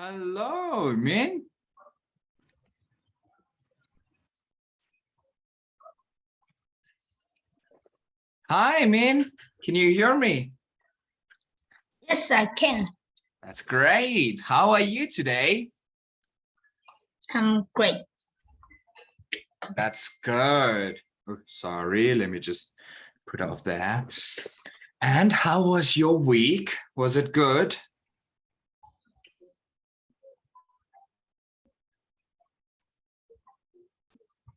Hello, Min. Hi, Min. Can you hear me? Yes, I can. That's great. How are you today? I'm great. That's good. Oh, sorry, let me just put off there. And how was your week? Was it good?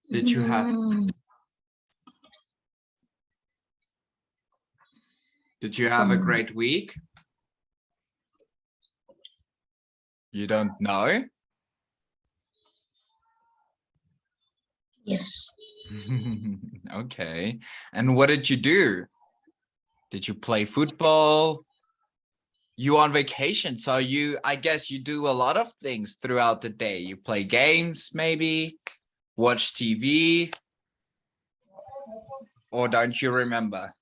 Did you have a great week? You don't know? Yes. Okay. And what did you do? Did you play football? You on vacation, so I guess you do a lot of things throughout the day. You play games, maybe watch TV, or don't you remember?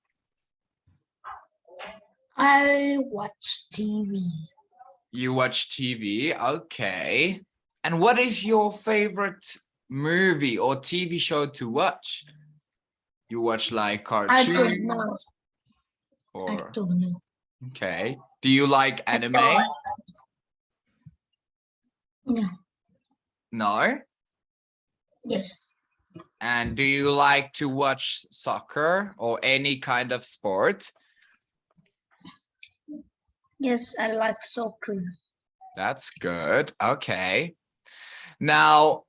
I watch TV. You watch TV, okay. And what is your favorite movie or TV show to watch? You watch like I don't cartoons know. I or don't know. okay. Do you like anime? No. No? Yes. And do you like to watch soccer or any kind of sport? Yes, I like soccer. That's good. Okay. Now,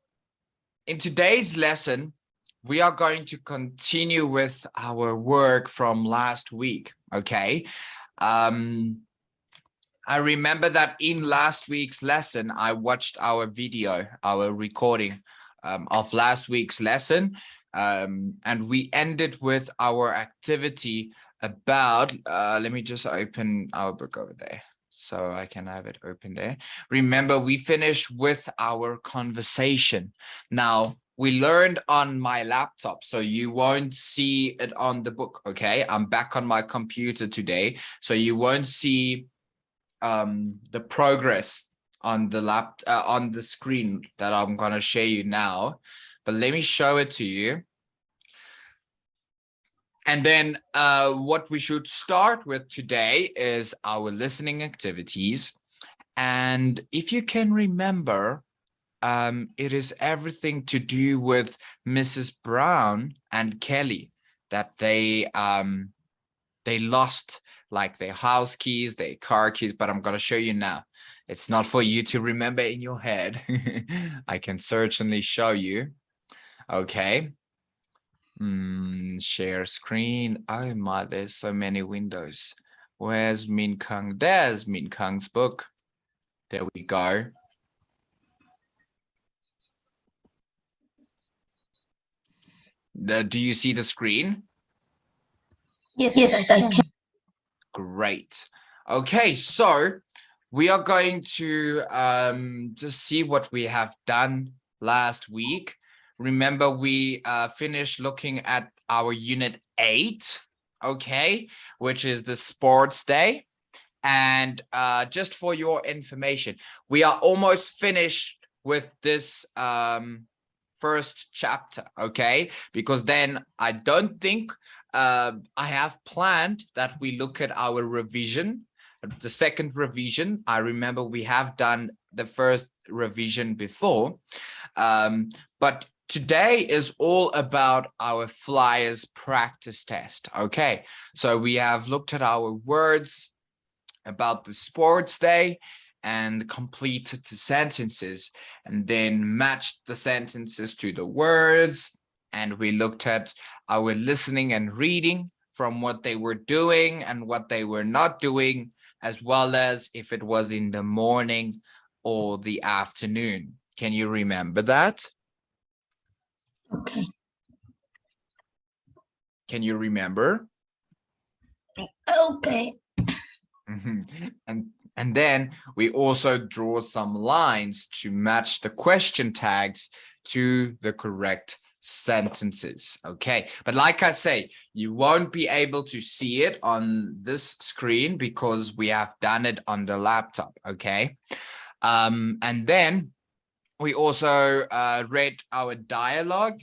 in today's lesson, we are going to continue with our work from last week. Okay. I remember that in last week's lesson, I watched our video, our recording of last week's lesson. And we ended with our activity about, let me just open our book over there so I can have it open there. Remember, we finished with our conversation. Now, we learned on my laptop, so you won't see it on the book, okay? I'm back on my computer today, so you won't see the progress on the on the screen that I'm going to show you now, but let me show it to you. And then what we should start with today is our listening activities. And if you can remember, it is everything to do with Mrs. Brown and Kelly, that they lost like their house keys, their car keys, but I'm going to show you now. It's not for you to remember in your head. I can certainly show you. Okay. Share screen. Oh my, there's so many windows. Where's Min Kang? There's Min Kang's book. There we go. Do you see the screen? Yes, I can. Great. Okay, so we are going to just see what we have done last week. Remember, we finished looking at our unit 8, okay, which is the sports day. And just for your information, we are almost finished with this first chapter, okay? Because then I don't think I have planned that we look at our revision, the second revision. I remember we have done the first revision before, but today is all about our flyers practice test, okay? So we have looked at our words about the sports day and completed the sentences, and then matched the sentences to the words. And we looked at our listening and reading from what they were doing and what they were not doing, as well as if it was in the morning or the afternoon. Can you remember that? Okay. Can you remember? Okay. And then we also draw some lines to match the question tags to the correct sentences. Okay, but like I say, you won't be able to see it on this screen because we have done it on the laptop. Okay, And then we also read our dialogue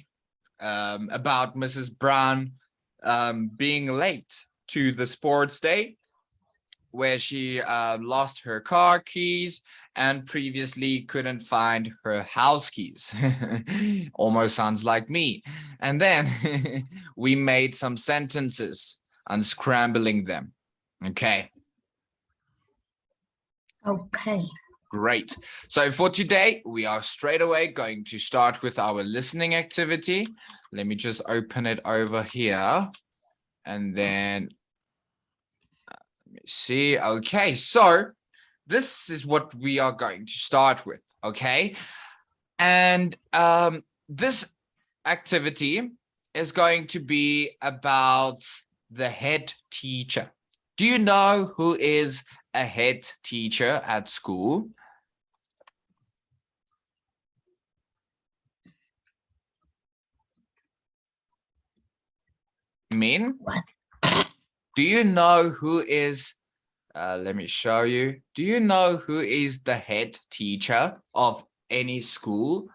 about Mrs. Brown being late to the sports day, where she lost her car keys and previously couldn't find her house keys. Almost sounds like me. And then we made some sentences, unscrambling them. Okay. Okay. Great. So for today, we are straight away going to start with our listening activity. Let me just open it over here. And then, let me see. Okay, so this is what we are going to start with, okay? And this activity is going to be about the head teacher. Do you know who is a head teacher at school? Min? What? Do you know who is, let me show you. Do you know who is the head teacher of any school?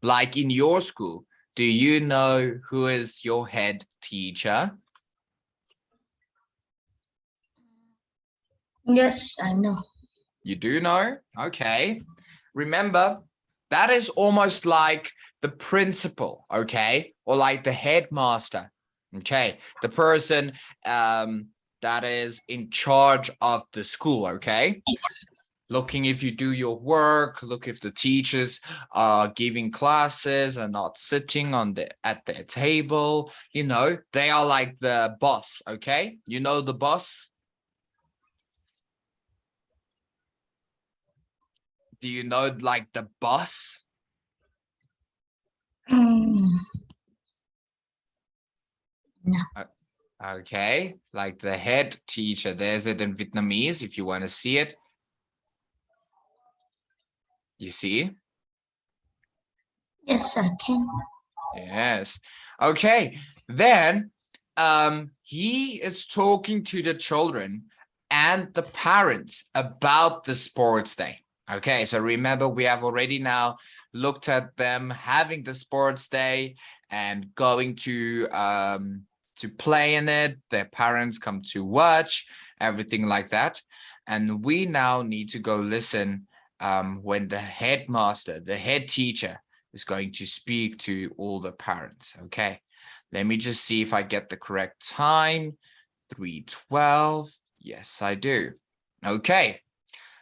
Like in your school, do you know who is your head teacher? Yes, I know. You do know? Okay. Remember, that is almost like the principal, okay? Or like the headmaster, okay? The person that is in charge of the school, okay? Looking if you do your work, look if the teachers are giving classes and not sitting at their table. You know, they are like the boss, okay? You know the boss? Do you know like the boss? Mm, no. Okay, like the head teacher. There's it in Vietnamese if you want to see it. You see? Yes, I can. Yes. Okay, then he is talking to the children and the parents about the sports day. Okay, so remember, we have already now looked at them having the sports day and going to play in it. Their parents come to watch, everything like that. And we now need to go listen when the headmaster, the head teacher, is going to speak to all the parents. Okay, let me just see if I get the correct time. 3:12. Yes, I do. Okay,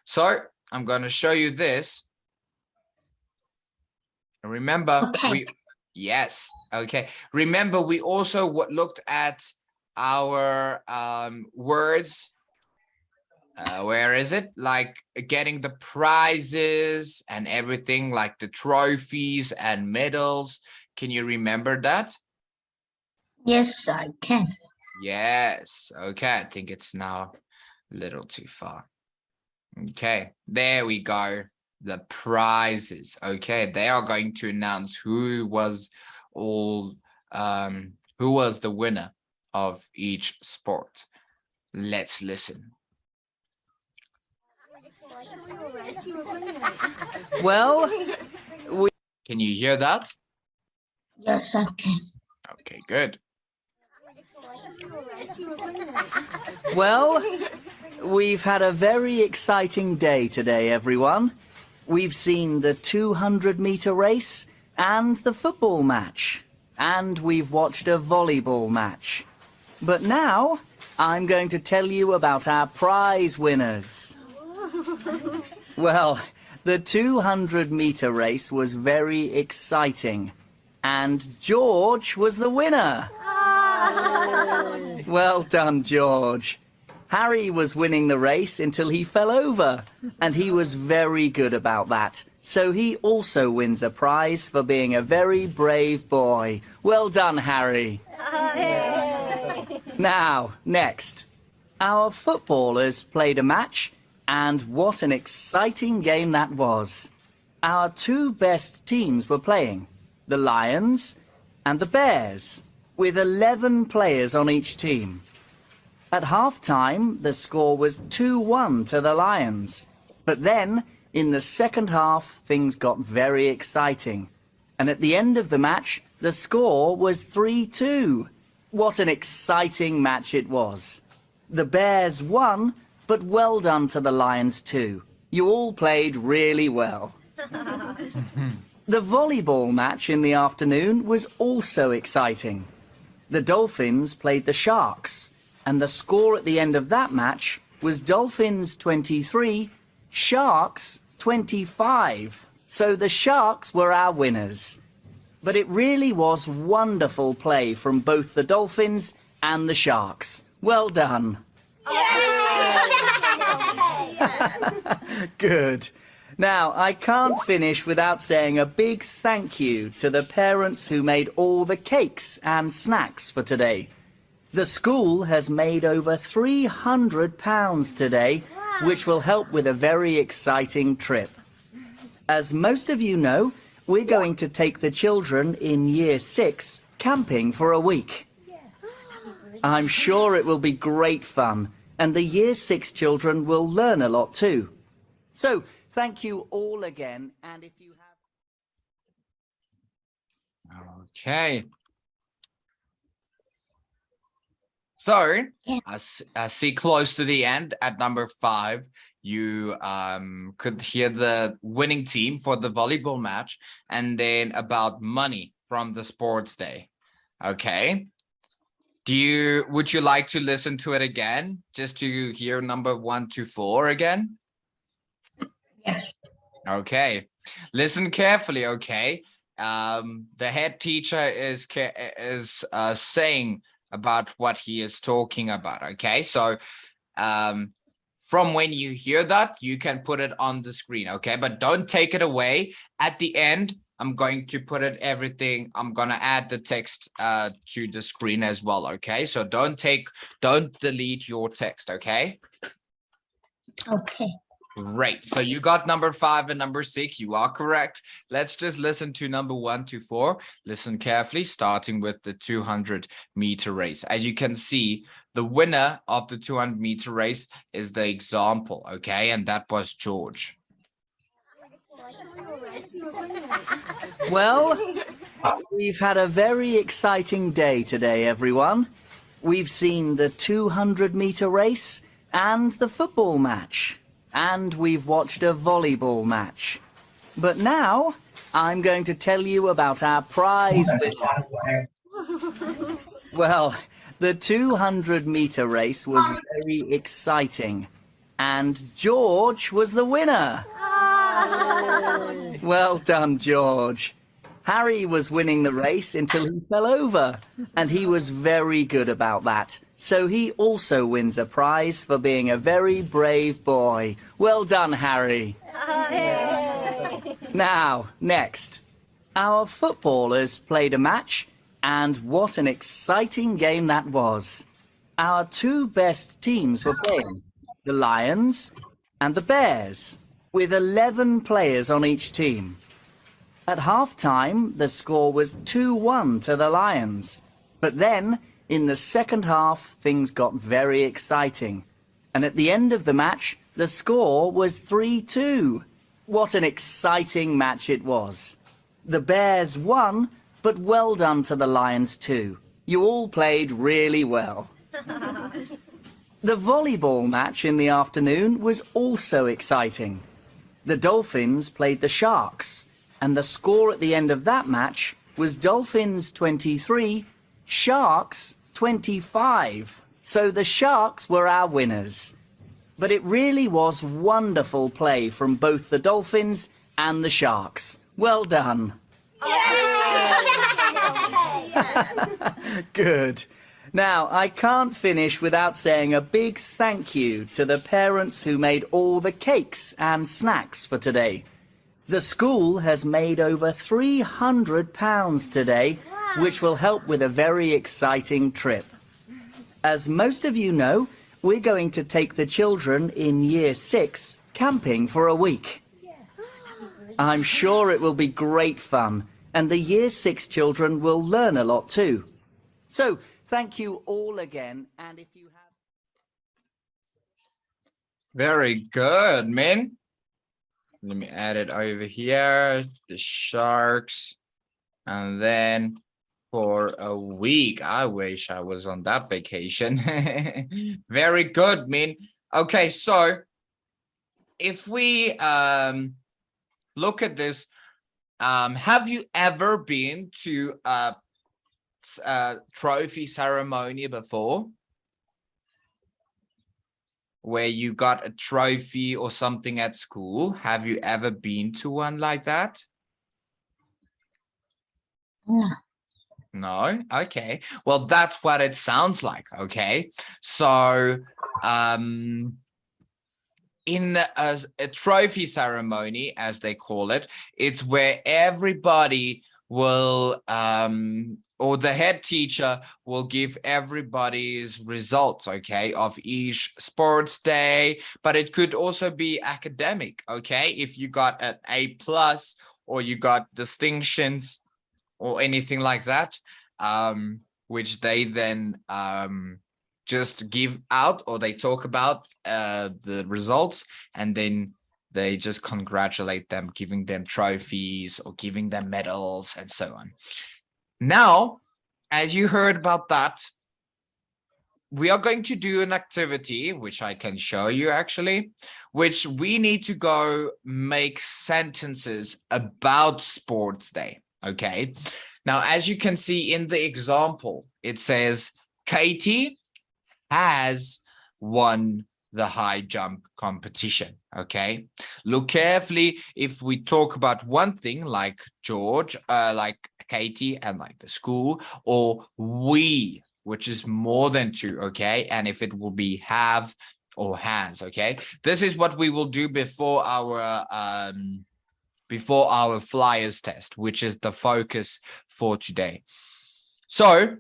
so I'm going to show you this. Remember, Okay. yes, okay. Remember, we also looked at our words. Where is it? Like getting the prizes and everything, like the trophies and medals. Can you remember that? Yes, I can. Yes. Okay, I think it's now a little too far. Okay, there we go. The prizes. Okay, they are going to announce who was the winner of each sport. Let's listen. Well, Can you hear that? Yes, I can. Okay, good. well, we've had a very exciting day today, everyone. We've seen the 200-meter race and the football match, and we've watched a volleyball match. But now, I'm going to tell you about our prize winners. Well, the 200-meter race was very exciting, and George was the winner. Well done, George. Harry was winning the race until he fell over, and he was very good about that. So he also wins a prize for being a very brave boy. Well done, Harry. Now, next. Our footballers played a match, and what an exciting game that was. Our two best teams were playing, the Lions and the Bears, with 11 players on each team. At half-time, the score was 2-1 to the Lions. But then, in the second half, things got very exciting. And at the end of the match, the score was 3-2. What an exciting match it was. The Bears won, but well done to the Lions too. You all played really well. The volleyball match in the afternoon was also exciting. The Dolphins played the Sharks, and the score at the end of that match was Dolphins 23, Sharks 25. So the Sharks were our winners. But it really was wonderful play from both the Dolphins and the Sharks. Well done. Good. Now, I can't finish without saying a big thank you to the parents who made all the cakes and snacks for today. The school has made over £300 today, which will help with a very exciting trip. As most of you know, we're going to take the children in Year 6 camping for a week. I'm sure it will be great fun, and the Year 6 children will learn a lot too. So, thank you all again, and if you have... Okay. So, Yeah. I see close to the end at number 5, you could hear the winning team for the volleyball match, and then about money from the sports day. Okay. Would you like to listen to it again, just to hear number 1 to 4 again? Yes. Okay, listen carefully. Okay, the head teacher is saying about what he is talking about. Okay, so from when you hear that, you can put it on the screen. Okay, but don't take it away. At the end, I'm going to put I'm gonna add the text to the screen as well. Okay, so don't delete your text. Okay. Okay. Great. So you got number 5 and number 6. You are correct. Let's just listen to number 1 to 4. Listen carefully, starting with the 200-meter race. As you can see, the winner of the 200-meter race is the example. Okay, and that was George. Well, we've had a very exciting day today, everyone. We've seen the 200-meter race and the football match. And we've watched a volleyball match. But now, I'm going to tell you about our prize winner. Well, the 200-meter race was very exciting. And George was the winner. Well done, George. Harry was winning the race until he fell over. And he was very good about that. So he also wins a prize for being a very brave boy. Well done, Harry. Now, next. Our footballers played a match, and what an exciting game that was. Our 2 best teams were playing, the Lions and the Bears, with 11 players on each team. At half-time, the score was 2-1 to the Lions. But then, in the second half, things got very exciting. And at the end of the match, the score was 3-2. What an exciting match it was. The Bears won, but well done to the Lions too. You all played really well. The volleyball match in the afternoon was also exciting. The Dolphins played the Sharks, and the score at the end of that match was Dolphins 23, Sharks 25. So the Sharks were our winners. But it really was wonderful play from both the Dolphins and the Sharks. Well done. Good. Now, I can't finish without saying a big thank you to the parents who made all the cakes and snacks for today. The school has made over £300 today, which will help with a very exciting trip. As most of you know, we're going to take the children in Year 6 camping for a week. I'm sure it will be great fun, and the Year 6 children will learn a lot too. So, thank you all again, and if you have... Very good, Min. Let me add it over here. The Sharks. And then for a week, I wish I was on that vacation. Very good, Min. Okay, so if we look at this, have you ever been to a trophy ceremony before? Where you got a trophy or something at school? Have you ever been to one like that? No. No? Okay. Well, that's what it sounds like, okay? So, in a trophy ceremony, as they call it, it's where everybody will or the head teacher will give everybody's results, okay, of each sports day, but it could also be academic, okay, if you got an A+ or you got distinctions or anything like that, which they then just give out, or they talk about the results, and then they just congratulate them, giving them trophies or giving them medals and so on. Now, as you heard about that, we are going to do an activity, which I can show you actually, which we need to go make sentences about sports day, okay? Now, as you can see in the example, it says, Katie has won the high jump competition, okay? Look carefully if we talk about one thing like George, like Katie and like the school, or we, which is more than two, okay? And if it will be have or has, okay? This is what we will do before our flyers test, which is the focus for today. So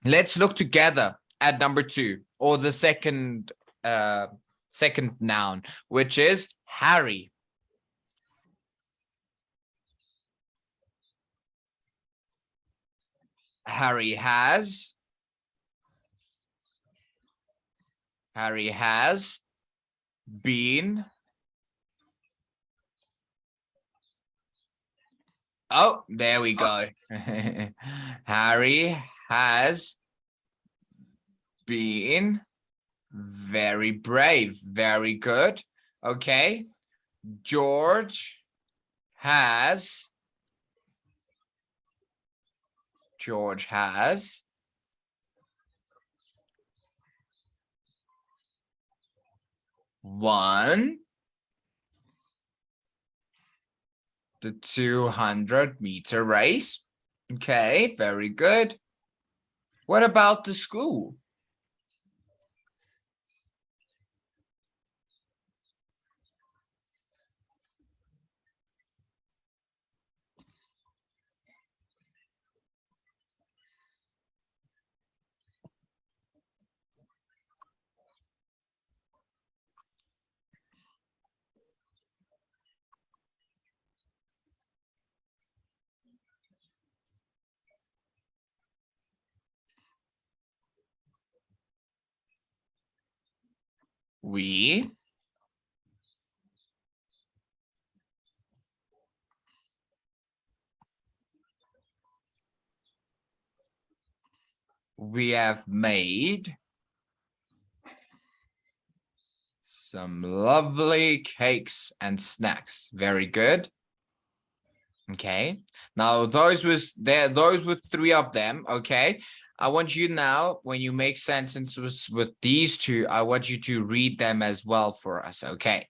let's look together at number 2, or the second noun, which is Harry. Harry has been. Oh, there we go. Harry has been very brave. Very good. Okay. George has won the 200-meter race. Okay, very good. What about the school? We have made some lovely cakes and snacks. Very good. Okay. Now those were 3 of them. Okay. I want you now, when you make sentences with these 2, I want you to read them as well for us. Okay.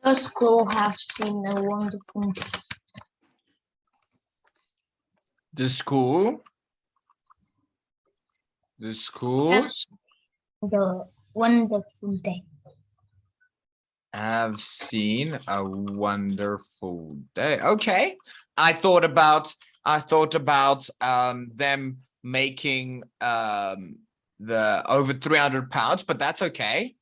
The school has seen a wonderful day. The school Has the wonderful day. have seen a wonderful day. Okay. I thought about I thought about them making the over 300 pounds, but that's okay.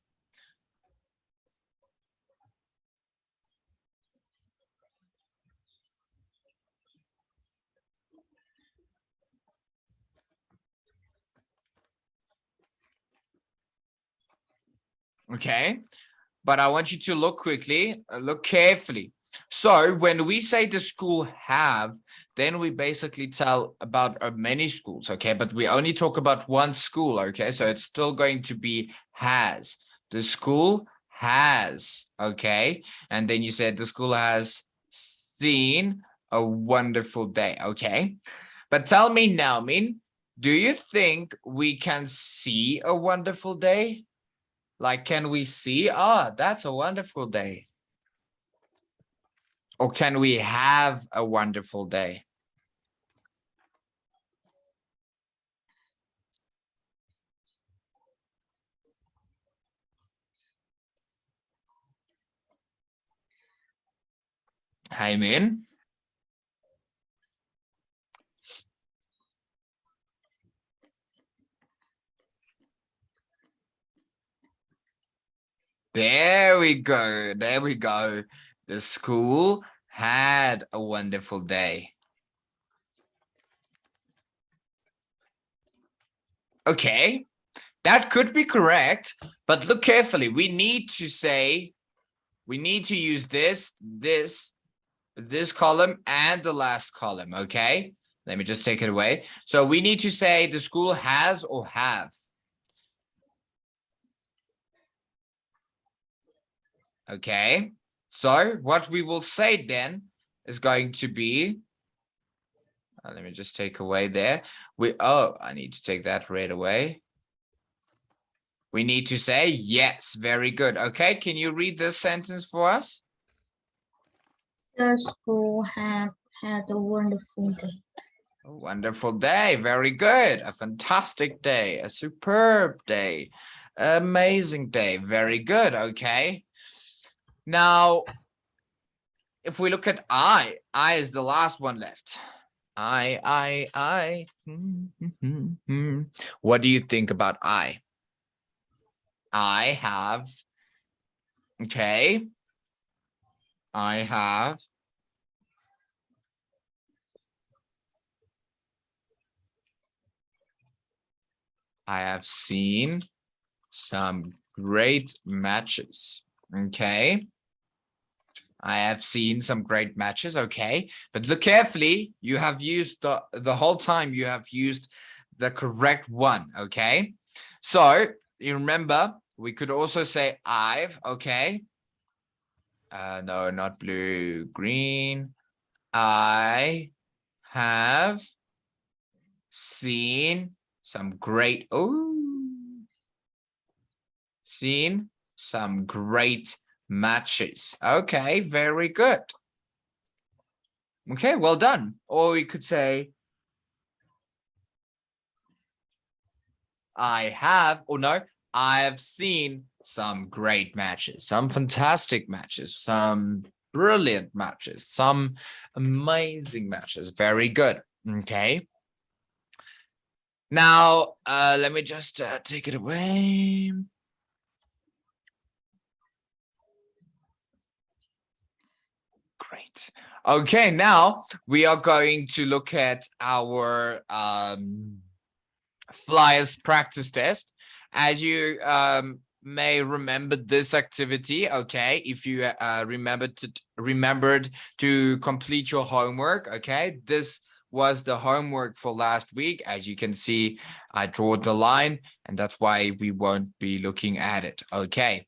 Okay, but I want you to look quickly, look carefully. So when we say the school have, then we basically tell about many schools, okay? But we only talk about one school, okay? So it's still going to be has. The school has, okay? And then you said the school has seen a wonderful day, okay? But tell me now, Min, do you think we can see a wonderful day? Like, can we see? Ah, that's a wonderful day. Or can we have a wonderful day? Hey, Min. There we go. There we go. The school had a wonderful day. Okay, that could be correct, but look carefully. We need to use this column and the last column, okay? Let me just take it away. So we need to say the school has or have. Okay, so what we will say then is going to be, let me just take away there. I need to take that right away. We need to say yes, very good. Okay, can you read this sentence for us? The school have had a wonderful day. A wonderful day, very good. A fantastic day, a superb day, amazing day, very good. Okay. Now, if we look at I is the last one left. I. What do you think about I? I have. Okay. I have. I have seen some great matches. Okay. I have seen some great matches. Okay. But look carefully. You have used the whole time you have used the correct one. Okay. So you remember, we could also say I've. Okay. No, not blue, green. I have seen some great, seen some great matches. Okay, very good. Okay, well done. Or we could say, I have, or no, I have seen some great matches, some fantastic matches, some brilliant matches, some amazing matches. Very good. Okay. Now, let me just take it away. Great. Okay, now we are going to look at our flyers practice test. As you may remember this activity, okay, if you remembered to complete your homework, okay, this was the homework for last week. As you can see, I drew the line, and that's why we won't be looking at it. Okay.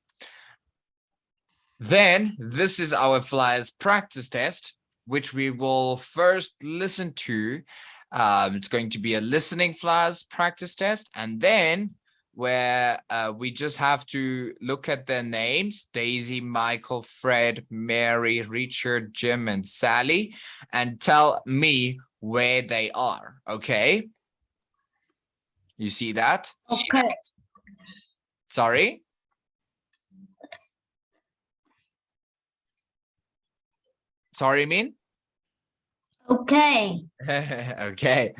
Then this is our flyers practice test, which we will first listen to. It's going to be a listening flyers practice test, and then where we just have to look at their names: Daisy, Michael, Fred, Mary, Richard, Jim, and Sally, and tell me where they are. Okay. You see that? Okay. Sorry. Sorry, Min? Okay. Okay.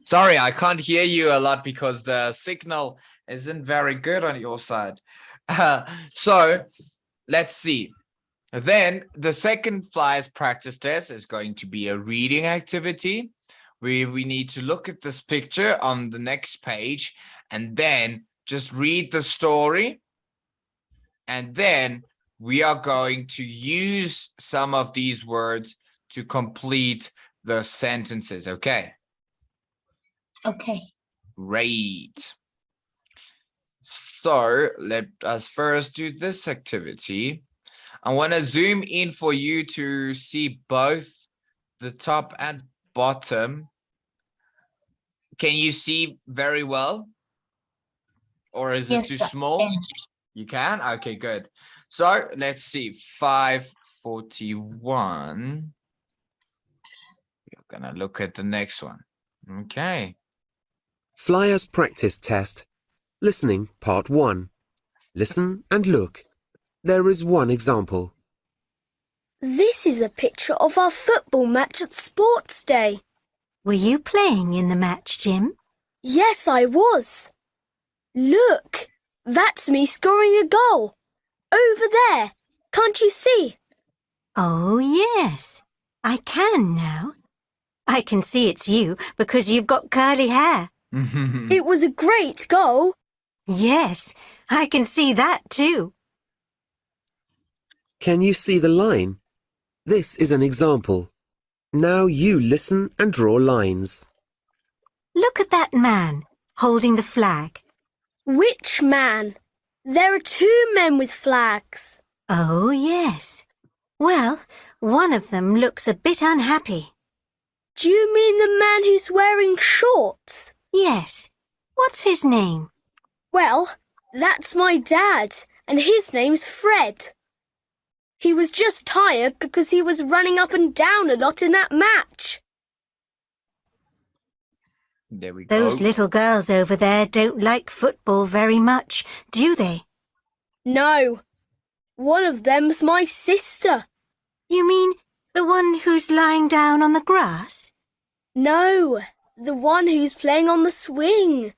Sorry, I can't hear you a lot because the signal isn't very good on your side. So let's see. Then the second flyers practice test is going to be a reading activity. We need to look at this picture on the next page and then just read the story. And then we are going to use some of these words to complete the sentences. Okay. Okay. Great. So let us first do this activity. I want to zoom in for you to see both the top and bottom. Can you see very well? Or is it Yes, too sir. small? You can? Okay, good. So let's see. 541. We're gonna look at the next one. Okay. Flyers practice test. Listening, part 1. Listen and look. There is one example. This is a picture of our football match at Sports Day. Were you playing in the match, Jim? Yes, I was. Look, that's me scoring a goal. Over there. Can't you see? Oh, yes. I can now. I can see it's you because you've got curly hair. It was a great goal. Yes, I can see that too. Can you see the line? This is an example. Now you listen and draw lines. Look at that man holding the flag. Which man? There are two men with flags. Oh, yes. Well, one of them looks a bit unhappy. Do you mean the man who's wearing shorts? Yes. What's his name? Well, that's my dad, and his name's Fred. He was just tired because he was running up and down a lot in that match. There we go. Those little girls over there don't like football very much, do they? No, one of them's my sister. You mean the one who's lying down on the grass? No, the one who's playing on the swing.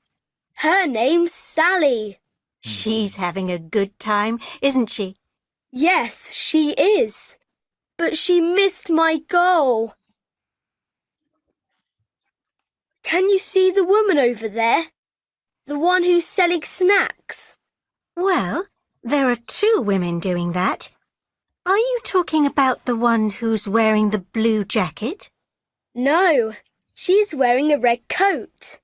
Her name's Sally. She's having a good time, isn't she? Yes, she is. But she missed my goal. Can you see the woman over there? The one who's selling snacks? Well, there are two women doing that. Are you talking about the one who's wearing the blue jacket? No, she's wearing a red coat.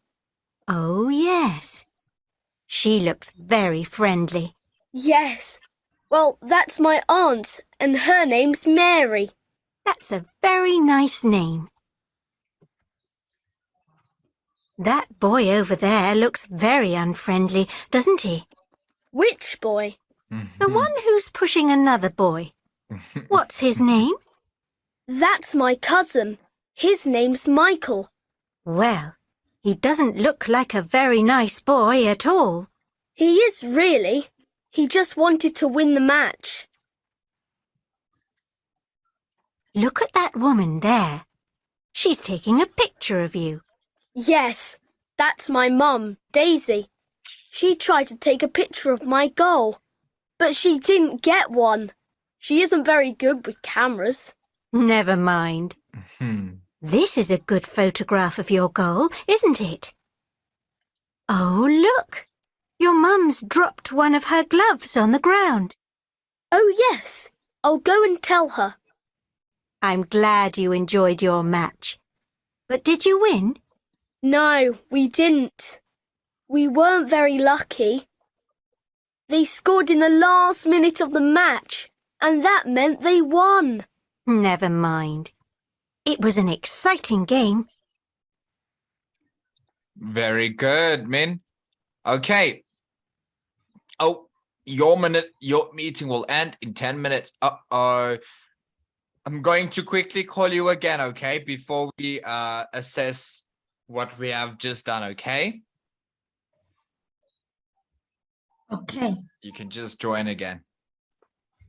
Oh, yes. She looks very friendly. Yes. Well, that's my aunt, and her name's Mary. That's a very nice name. That boy over there looks very unfriendly, doesn't he? Which boy? The one who's pushing another boy. What's his name? That's my cousin. His name's Michael. Well, he doesn't look like a very nice boy at all. He is really. He just wanted to win the match. Look at that woman there. She's taking a picture of you. Yes, that's my mum, Daisy. She tried to take a picture of my goal, but she didn't get one. She isn't very good with cameras. Never mind. This is a good photograph of your goal, isn't it? Oh, look! Your mum's dropped one of her gloves on the ground. Oh, yes. I'll go and tell her. I'm glad you enjoyed your match. But did you win? No, we didn't. We weren't very lucky. They scored in the last minute of the match, and that meant they won. Never mind. It was an exciting game. Very good, Min. Okay. Oh, your meeting will end in 10 minutes. Uh-oh. I'm going to quickly call you again, okay? Before we assess what we have just done, okay? Okay. You can just join again.